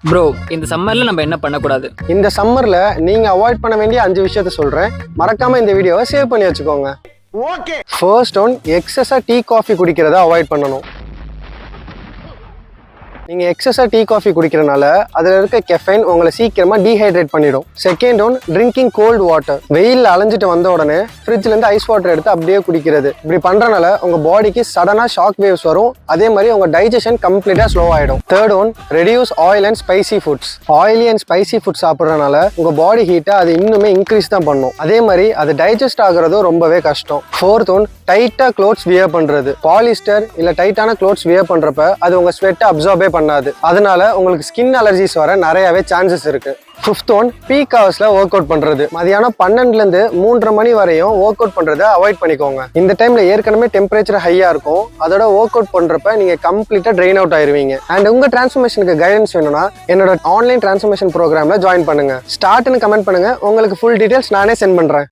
Bro இந்த சம்மர்ல நம்ம என்ன பண்ணக்கூடாது? இந்த சம்மர்ல நீங்க அவாய்ட் பண்ண வேண்டிய 5 விஷயத்த சொல்றேன். மறக்காம இந்த வீடியோவை சேவ் பண்ணி வச்சுக்கோங்க. ஓகே. ஃபர்ஸ்ட் ஒன், எக்ஸஸா டீ காஃபி குடிக்கிறத அவாய்ட் பண்ணணும். நீங்க எக்ஸஸா டீ காஃபி குடிக்கிறனால அதுல இருக்க கெஃபைன் உங்களை சீக்கிரமா டீஹைட்ரேட் பண்ணிடும். Second one, drinking cold water. வெயில்ல அலைஞ்சிட்டு வந்த உடனே ஃப்ரிட்ஜ்ல இருந்து ஐஸ் வாட்டர் எடுத்து அப்படியே குடிக்கிறது. இப்படி பண்றனால உங்க பாடிக்கு சடனா ஷாக் வேவ்ஸ் வரும். அதே மாதிரி உங்க டைஜஷன் கம்ப்ளீட்டா ஸ்லோ ஆயிடும். Third one, reduce oil and spicy foods. Oily and spicy food சாப்பிட்றதுனால உங்க பாடி ஹீட்டை அது இன்னுமே இன்க்ரீஸ் தான் பண்ணும். அதே மாதிரி அது டைஜஸ்ட் ஆகுறதும் ரொம்பவே கஷ்டம். ஃபோர்த் ஒன், டைட்டா க்ளோத்ஸ் வியர் பண்றது. பாலிஸ்டர் இல்ல டைட்டான க்ளோத்ஸ் வியர் பண்றப்ப அது உங்க ஸ்வெட்டை அப்சார்பே பண்ணாது. அதனால உங்களுக்கு ஸ்கின் அலர்ஜிஸ் வர நிறையவே சான்சஸ் இருக்கு. ஃபிஃப்த் ஒன், பீக் ஹவர்ஸ்ல ஒர்க் அவுட் பண்றது. மதியானம் 12ல இருந்து 3:30 மணி வரையும் ஒர்க் அவுட் பண்றதை அவாய்ட் பண்ணிக்கோங்க. இந்த டைம்ல ஏற்கனவே டெம்பரேச்சர் ஹையா இருக்கும். அதோட ஒர்க் அவுட் பண்றப்ப நீங்க கம்ப்ளீட்டா ட்ரெயின் அவுட் ஆயிருவீங்க. அண்ட் உங்க டிரான்ஸ்ஃபர்மேஷனுக்கு கைடன்ஸ் வேணும்னா என்னோட ஆன்லைன் டிரான்ஸ்ஃபர்மேஷன் ப்ரோக்ராம்ல ஜாயின் பண்ணுங்க. ஸ்டார்ட்னு கமெண்ட் பண்ணுங்க, உங்களுக்கு ஃபுல் டீடைல்ஸ் நானே சென்ட் பண்றேன்.